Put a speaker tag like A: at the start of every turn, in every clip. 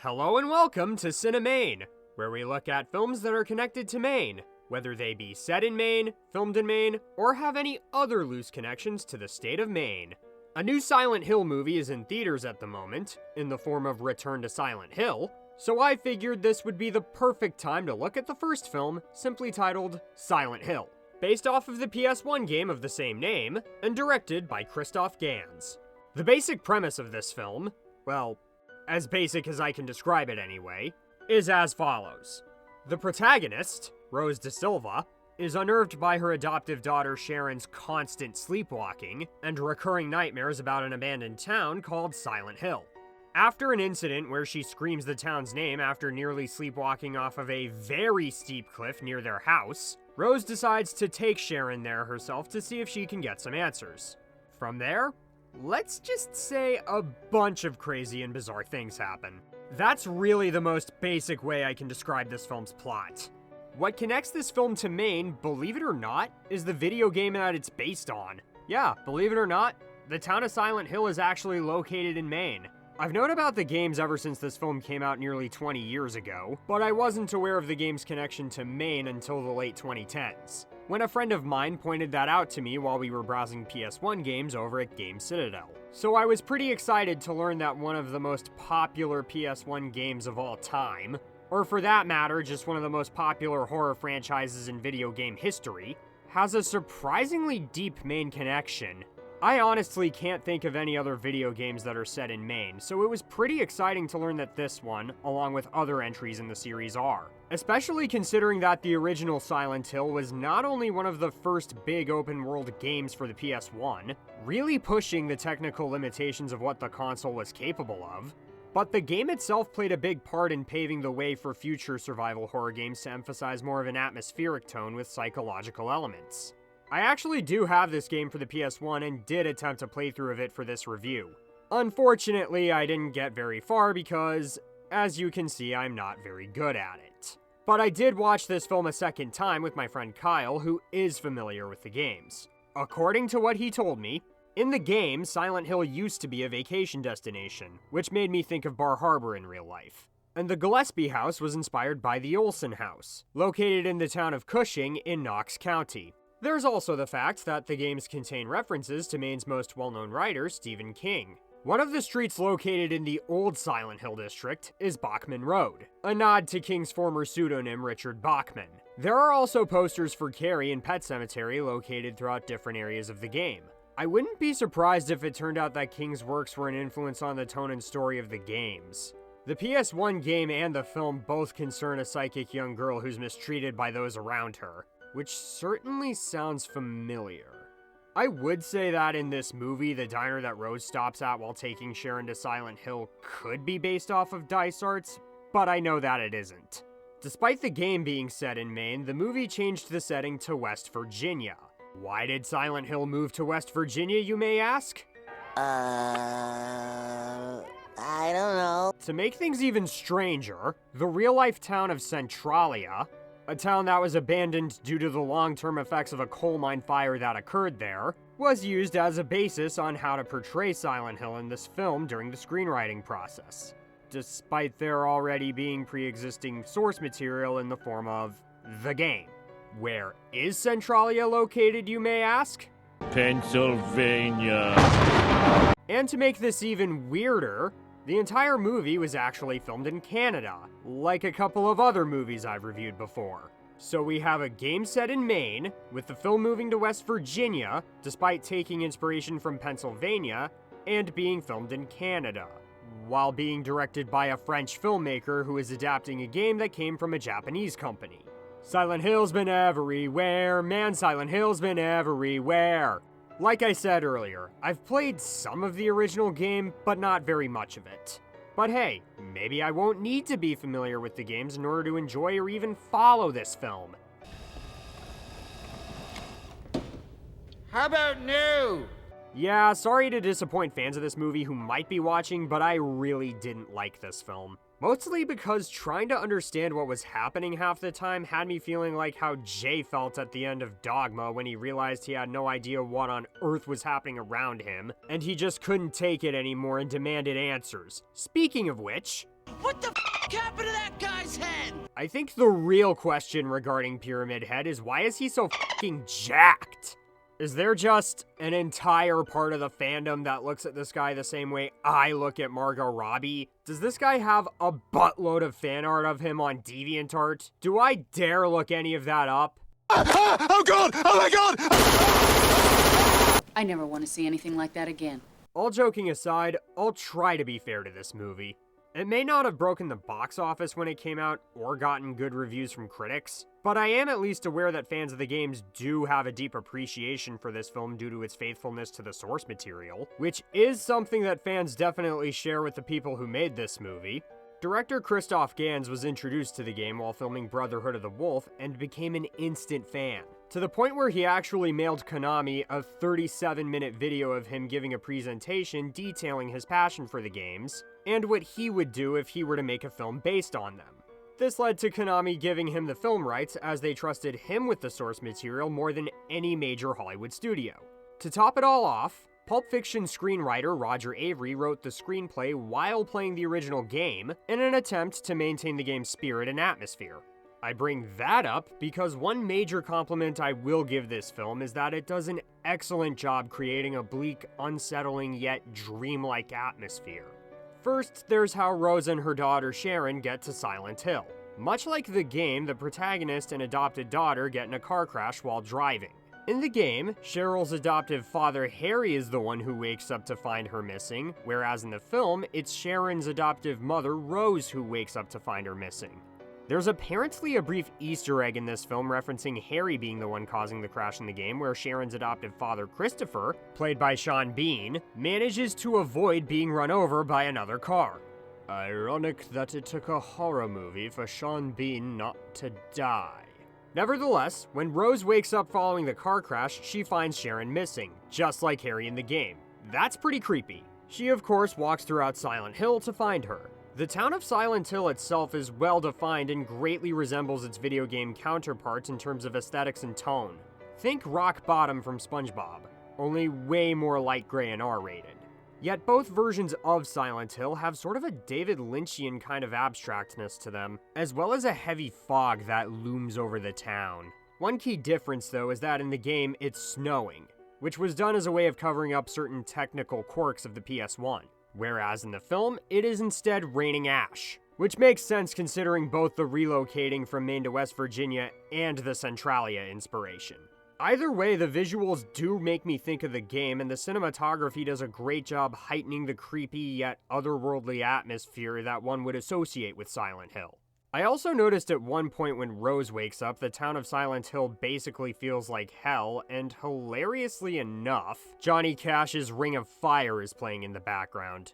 A: Hello and welcome to CineMaine, where we look at films that are connected to Maine, whether they be set in Maine, filmed in Maine, or have any other loose connections to the state of Maine. A new Silent Hill movie is in theaters at the moment, in the form of Return to Silent Hill, so I figured this would be the perfect time to look at the first film, simply titled Silent Hill, based off of the PS1 game of the same name, and directed by Christoph Gans. The basic premise of this film, well, as basic as I can describe it anyway, is as follows. The protagonist, Rose Da Silva, is unnerved by her adoptive daughter Sharon's constant sleepwalking and recurring nightmares about an abandoned town called Silent Hill. After an incident where she screams the town's name after nearly sleepwalking off of a very steep cliff near their house, Rose decides to take Sharon there herself to see if she can get some answers. From there, let's just say a bunch of crazy and bizarre things happen. That's really the most basic way I can describe this film's plot. What connects this film to Maine, believe it or not, is the video game that it's based on. Yeah, believe it or not, the town of Silent Hill is actually located in Maine. I've known about the games ever since this film came out nearly 20 years ago, but I wasn't aware of the game's connection to Maine until the late 2010s, when a friend of mine pointed that out to me while we were browsing PS1 games over at Game Citadel. So I was pretty excited to learn that one of the most popular PS1 games of all time, or for that matter, just one of the most popular horror franchises in video game history, has a surprisingly deep Maine connection. I honestly can't think of any other video games that are set in Maine, so it was pretty exciting to learn that this one, along with other entries in the series, are. Especially considering that the original Silent Hill was not only one of the first big open-world games for the PS1, really pushing the technical limitations of what the console was capable of, but the game itself played a big part in paving the way for future survival horror games to emphasize more of an atmospheric tone with psychological elements. I actually do have this game for the PS1 and did attempt a playthrough of it for this review. Unfortunately, I didn't get very far because, as you can see, I'm not very good at it. But I did watch this film a second time with my friend Kyle, who is familiar with the games. According to what he told me, in the game, Silent Hill used to be a vacation destination, which made me think of Bar Harbor in real life. And the Gillespie house was inspired by the Olson house, located in the town of Cushing in Knox County. There's also the fact that the games contain references to Maine's most well-known writer, Stephen King. One of the streets located in the old Silent Hill district is Bachman Road, a nod to King's former pseudonym Richard Bachman. There are also posters for Carrie and Pet Sematary located throughout different areas of the game. I wouldn't be surprised if it turned out that King's works were an influence on the tone and story of the games. The PS1 game and the film both concern a psychic young girl who's mistreated by those around her, which certainly sounds familiar. I would say that in this movie, the diner that Rose stops at while taking Sharon to Silent Hill could be based off of Dysart's, but I know that it isn't. Despite the game being set in Maine, the movie changed the setting to West Virginia. Why did Silent Hill move to West Virginia, you may ask?
B: I don't know.
A: To make things even stranger, the real-life town of Centralia, a town that was abandoned due to the long-term effects of a coal mine fire that occurred there, was used as a basis on how to portray Silent Hill in this film during the screenwriting process, despite there already being pre-existing source material in the form of the game. Where is Centralia located, you may ask?
C: Pennsylvania.
A: And to make this even weirder, the entire movie was actually filmed in Canada, like a couple of other movies I've reviewed before. So we have a game set in Maine, with the film moving to West Virginia, despite taking inspiration from Pennsylvania, and being filmed in Canada, while being directed by a French filmmaker who is adapting a game that came from a Japanese company. Silent Hill's been everywhere, man, Silent Hill's been everywhere. Like I said earlier, I've played some of the original game, but not very much of it. But hey, maybe I won't need to be familiar with the games in order to enjoy or even follow this film.
B: How about new?
A: Yeah, sorry to disappoint fans of this movie who might be watching, but I really didn't like this film. Mostly because trying to understand what was happening half the time had me feeling like how Jay felt at the end of Dogma when he realized he had no idea what on earth was happening around him, and he just couldn't take it anymore and demanded answers. Speaking of which,
B: What the happened to that guy's head?
A: I think the real question regarding Pyramid Head is why is he so fucking jacked? Is there just an entire part of the fandom that looks at this guy the same way I look at Margot Robbie? Does this guy have a buttload of fan art of him on DeviantArt? Do I dare look any of that up?
C: Oh god! Oh my god!
D: I never want to see anything like that again.
A: All joking aside, I'll try to be fair to this movie. It may not have broken the box office when it came out or gotten good reviews from critics, but I am at least aware that fans of the games do have a deep appreciation for this film due to its faithfulness to the source material, which is something that fans definitely share with the people who made this movie. Director Christoph Gans was introduced to the game while filming Brotherhood of the Wolf and became an instant fan, to the point where he actually mailed Konami a 37-minute video of him giving a presentation detailing his passion for the games, and what he would do if he were to make a film based on them. This led to Konami giving him the film rights as they trusted him with the source material more than any major Hollywood studio. To top it all off, Pulp Fiction screenwriter Roger Avery wrote the screenplay while playing the original game in an attempt to maintain the game's spirit and atmosphere. I bring that up because one major compliment I will give this film is that it does an excellent job creating a bleak, unsettling, yet dreamlike atmosphere. First, there's how Rose and her daughter Sharon get to Silent Hill. Much like the game, the protagonist and adopted daughter get in a car crash while driving. In the game, Cheryl's adoptive father Harry is the one who wakes up to find her missing, whereas in the film, it's Sharon's adoptive mother Rose who wakes up to find her missing. There's apparently a brief Easter egg in this film referencing Harry being the one causing the crash in the game, where Sharon's adoptive father Christopher, played by Sean Bean, manages to avoid being run over by another car. Ironic that it took a horror movie for Sean Bean not to die. Nevertheless, when Rose wakes up following the car crash, she finds Sharon missing, just like Harry in the game. That's pretty creepy. She of course walks throughout Silent Hill to find her. The town of Silent Hill itself is well defined and greatly resembles its video game counterparts in terms of aesthetics and tone. Think Rock Bottom from SpongeBob, only way more light gray and R-rated. Yet both versions of Silent Hill have sort of a David Lynchian kind of abstractness to them, as well as a heavy fog that looms over the town. One key difference though is that in the game it's snowing, which was done as a way of covering up certain technical quirks of the PS1, whereas in the film it is instead raining ash, which makes sense considering both the relocating from Maine to West Virginia and the Centralia inspiration. Either way, the visuals do make me think of the game, and the cinematography does a great job heightening the creepy yet otherworldly atmosphere that one would associate with Silent Hill. I also noticed at one point when Rose wakes up, the town of Silent Hill basically feels like hell, and hilariously enough, Johnny Cash's Ring of Fire is playing in the background.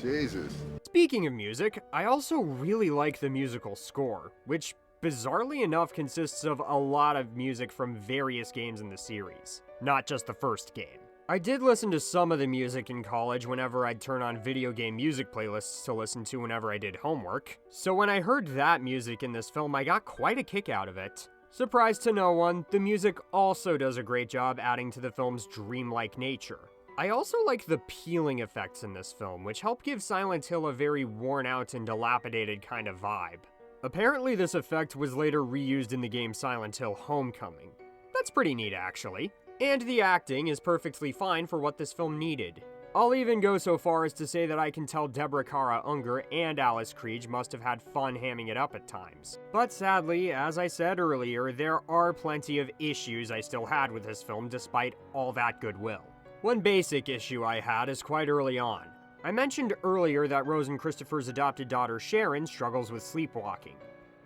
C: Jesus.
A: Speaking of music, I also really like the musical score, which bizarrely enough consists of a lot of music from various games in the series, not just the first game. I did listen to some of the music in college whenever I'd turn on video game music playlists to listen to whenever I did homework, so when I heard that music in this film, I got quite a kick out of it. Surprise to no one, the music also does a great job adding to the film's dreamlike nature. I also like the peeling effects in this film, which help give Silent Hill a very worn out and dilapidated kind of vibe. Apparently this effect was later reused in the game Silent Hill Homecoming. That's pretty neat actually. And the acting is perfectly fine for what this film needed. I'll even go so far as to say that I can tell Deborah Kara Unger and Alice Krige must have had fun hamming it up at times. But sadly, as I said earlier, there are plenty of issues I still had with this film despite all that goodwill. One basic issue I had is quite early on. I mentioned earlier that Rose and Christopher's adopted daughter Sharon struggles with sleepwalking.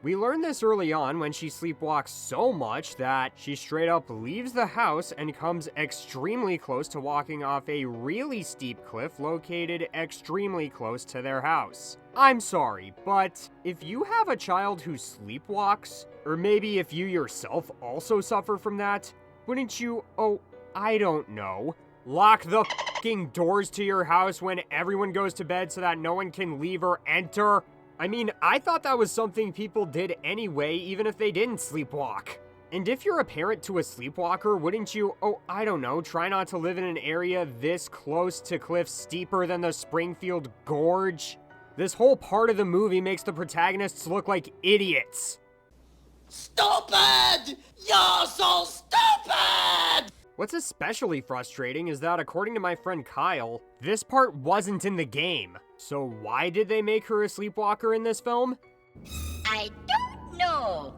A: We learn this early on when she sleepwalks so much that she straight up leaves the house and comes extremely close to walking off a really steep cliff located extremely close to their house. I'm sorry, but if you have a child who sleepwalks, or maybe if you yourself also suffer from that, wouldn't you, I don't know, lock the fucking doors to your house when everyone goes to bed so that no one can leave or enter? I mean, I thought that was something people did anyway, even if they didn't sleepwalk. And if you're a parent to a sleepwalker, wouldn't you, I don't know, try not to live in an area this close to cliffs steeper than the Springfield Gorge? This whole part of the movie makes the protagonists look like idiots.
B: Stupid! You're so stupid!
A: What's especially frustrating is that, according to my friend Kyle, this part wasn't in the game. So why did they make her a sleepwalker in this film?
E: I don't know.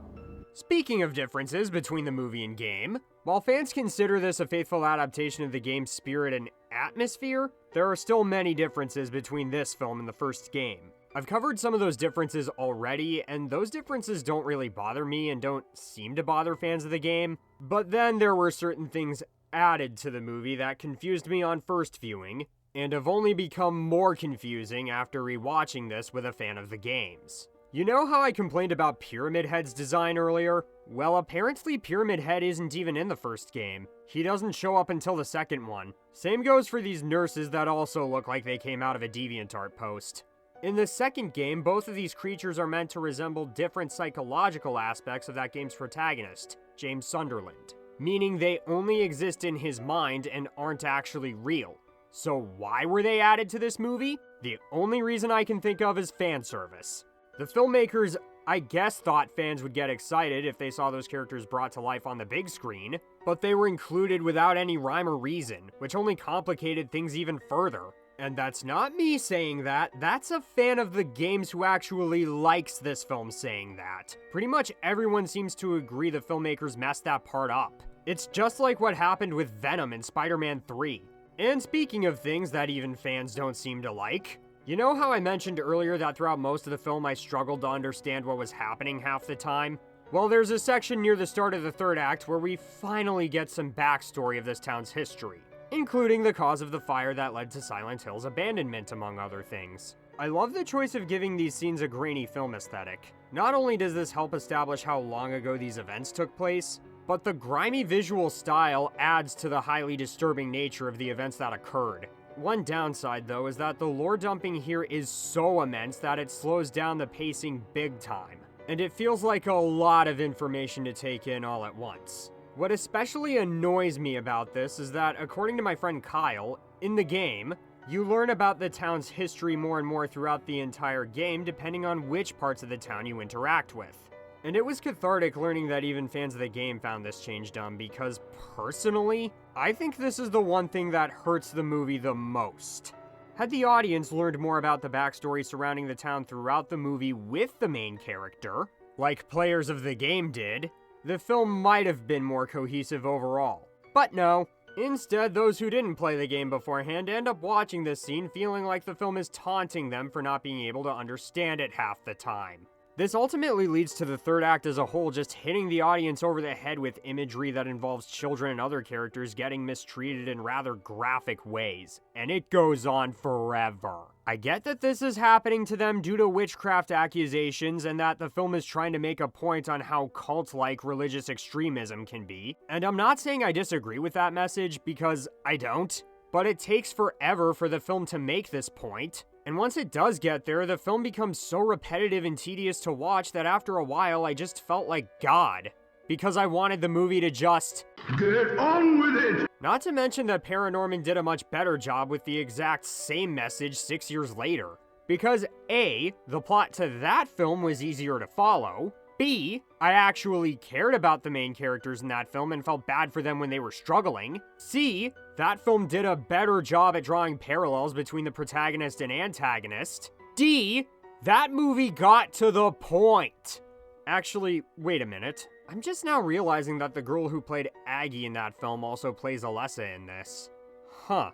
A: Speaking of differences between the movie and game, while fans consider this a faithful adaptation of the game's spirit and atmosphere, there are still many differences between this film and the first game. I've covered some of those differences already, and those differences don't really bother me and don't seem to bother fans of the game. But then there were certain things added to the movie that confused me on first viewing, and have only become more confusing after rewatching this with a fan of the games. You know how I complained about Pyramid Head's design earlier? Well, apparently Pyramid Head isn't even in the first game. He doesn't show up until the second one. Same goes for these nurses that also look like they came out of a DeviantArt post. In the second game, both of these creatures are meant to resemble different psychological aspects of that game's protagonist, James Sunderland, meaning they only exist in his mind and aren't actually real. So why were they added to this movie? The only reason I can think of is fan service. The filmmakers, I guess, thought fans would get excited if they saw those characters brought to life on the big screen, but they were included without any rhyme or reason, which only complicated things even further. And that's not me saying that, that's a fan of the games who actually likes this film saying that. Pretty much everyone seems to agree the filmmakers messed that part up. It's just like what happened with Venom in Spider-Man 3. And speaking of things that even fans don't seem to like, you know how I mentioned earlier that throughout most of the film I struggled to understand what was happening half the time? Well, there's a section near the start of the third act where we finally get some backstory of this town's history, including the cause of the fire that led to Silent Hill's abandonment, among other things. I love the choice of giving these scenes a grainy film aesthetic. Not only does this help establish how long ago these events took place, but the grimy visual style adds to the highly disturbing nature of the events that occurred. One downside, though, is that the lore dumping here is so immense that it slows down the pacing big time, and it feels like a lot of information to take in all at once. What especially annoys me about this is that, according to my friend Kyle, in the game, you learn about the town's history more and more throughout the entire game depending on which parts of the town you interact with. And it was cathartic learning that even fans of the game found this change dumb because, personally, I think this is the one thing that hurts the movie the most. Had the audience learned more about the backstory surrounding the town throughout the movie with the main character, like players of the game did, the film might have been more cohesive overall. But no. Instead, those who didn't play the game beforehand end up watching this scene feeling like the film is taunting them for not being able to understand it half the time. This ultimately leads to the third act as a whole just hitting the audience over the head with imagery that involves children and other characters getting mistreated in rather graphic ways, and it goes on forever. I get that this is happening to them due to witchcraft accusations and that the film is trying to make a point on how cult-like religious extremism can be, and I'm not saying I disagree with that message because I don't, but it takes forever for the film to make this point. And once it does get there, the film becomes so repetitive and tedious to watch that after a while I just felt like God, because I wanted the movie to just
C: Get on with it!
A: Not to mention that Paranorman did a much better job with the exact same message 6 years later. Because A, the plot to that film was easier to follow. B, I actually cared about the main characters in that film and felt bad for them when they were struggling. C, that film did a better job at drawing parallels between the protagonist and antagonist. D, that movie got to the point. Actually, wait a minute. I'm just now realizing that the girl who played Aggie in that film also plays Alessa in this. Huh.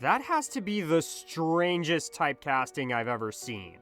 A: That has to be the strangest typecasting I've ever seen.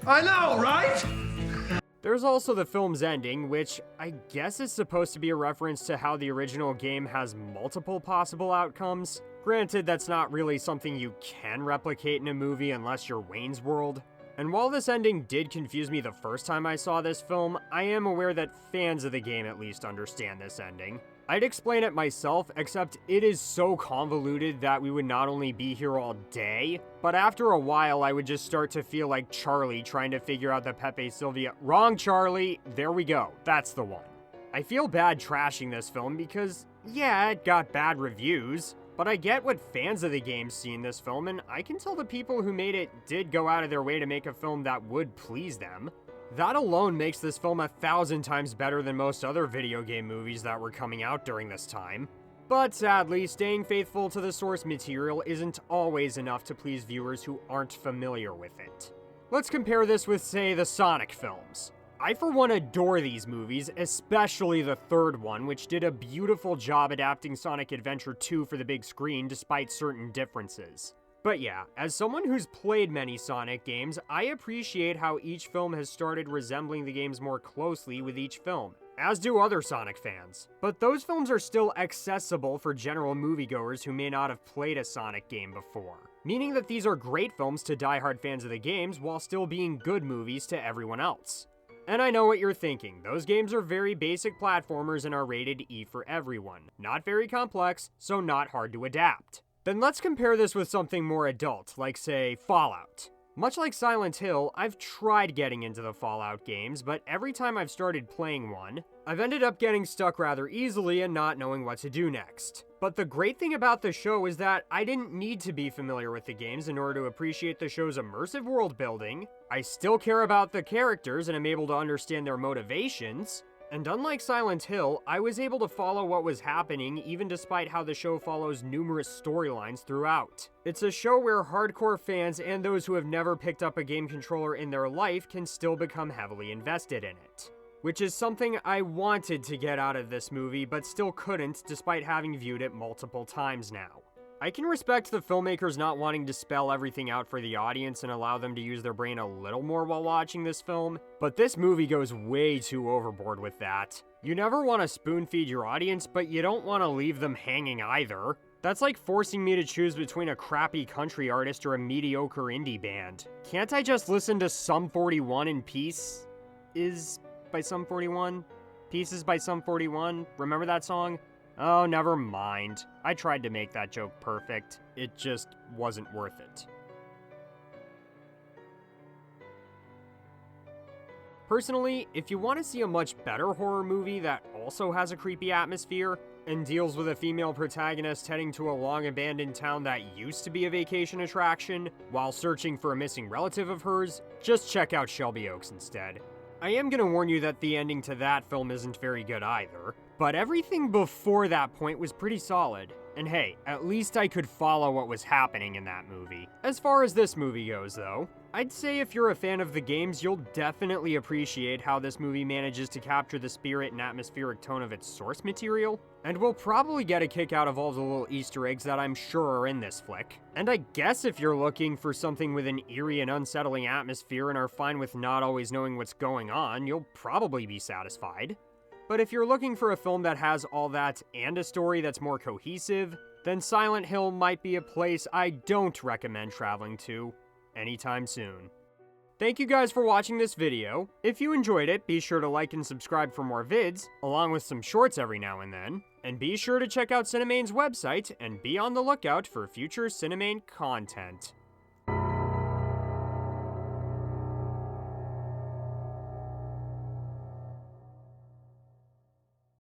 C: I know, right?
A: There's also the film's ending, which I guess is supposed to be a reference to how the original game has multiple possible outcomes. Granted, that's not really something you can replicate in a movie unless you're Wayne's World. And while this ending did confuse me the first time I saw this film, I am aware that fans of the game at least understand this ending. I'd explain it myself, except it is so convoluted that we would not only be here all day, but after a while I would just start to feel like Charlie trying to figure out the Pepe Sylvia— Wrong, Charlie! There we go. That's the one. I feel bad trashing this film because, yeah, it got bad reviews, but I get what fans of the game see in this film, and I can tell the people who made it did go out of their way to make a film that would please them. That alone makes this film 1,000 times better than most other video game movies that were coming out during this time. But sadly, staying faithful to the source material isn't always enough to please viewers who aren't familiar with it. Let's compare this with, say, the Sonic films. I for one adore these movies, especially the third one, which did a beautiful job adapting Sonic Adventure 2 for the big screen despite certain differences. But yeah, as someone who's played many Sonic games, I appreciate how each film has started resembling the games more closely with each film, as do other Sonic fans. But those films are still accessible for general moviegoers who may not have played a Sonic game before, meaning that these are great films to diehard fans of the games while still being good movies to everyone else. And I know what you're thinking, those games are very basic platformers and are rated E for everyone. Not very complex, so not hard to adapt. Then let's compare this with something more adult, like say, Fallout. Much like Silent Hill, I've tried getting into the Fallout games, but every time I've started playing one, I've ended up getting stuck rather easily and not knowing what to do next. But the great thing about the show is that I didn't need to be familiar with the games in order to appreciate the show's immersive world building. I still care about the characters and am able to understand their motivations. And unlike Silent Hill, I was able to follow what was happening even despite how the show follows numerous storylines throughout. It's a show where hardcore fans and those who have never picked up a game controller in their life can still become heavily invested in it. Which is something I wanted to get out of this movie, but still couldn't despite having viewed it multiple times now. I can respect the filmmakers not wanting to spell everything out for the audience and allow them to use their brain a little more while watching this film, but this movie goes way too overboard with that. You never want to spoon-feed your audience, but you don't want to leave them hanging either. That's like forcing me to choose between a crappy country artist or a mediocre indie band. Can't I just listen to Sum 41 in peace? Is by Sum 41? Pieces by Sum 41? Remember that song? Oh, never mind. I tried to make that joke perfect. It just wasn't worth it. Personally, if you want to see a much better horror movie that also has a creepy atmosphere and deals with a female protagonist heading to a long-abandoned town that used to be a vacation attraction while searching for a missing relative of hers, just check out Shelby Oaks instead. I am gonna warn you that the ending to that film isn't very good either, but everything before that point was pretty solid. And hey, at least I could follow what was happening in that movie. As far as this movie goes though, I'd say if you're a fan of the games, you'll definitely appreciate how this movie manages to capture the spirit and atmospheric tone of its source material, and will probably get a kick out of all the little Easter eggs that I'm sure are in this flick. And I guess if you're looking for something with an eerie and unsettling atmosphere and are fine with not always knowing what's going on, you'll probably be satisfied. But if you're looking for a film that has all that and a story that's more cohesive, then Silent Hill might be a place I don't recommend traveling to anytime soon. Thank you guys for watching this video. If you enjoyed it, be sure to like and subscribe for more vids, along with some shorts every now and then. And be sure to check out CineMaine's website and be on the lookout for future CineMaine content.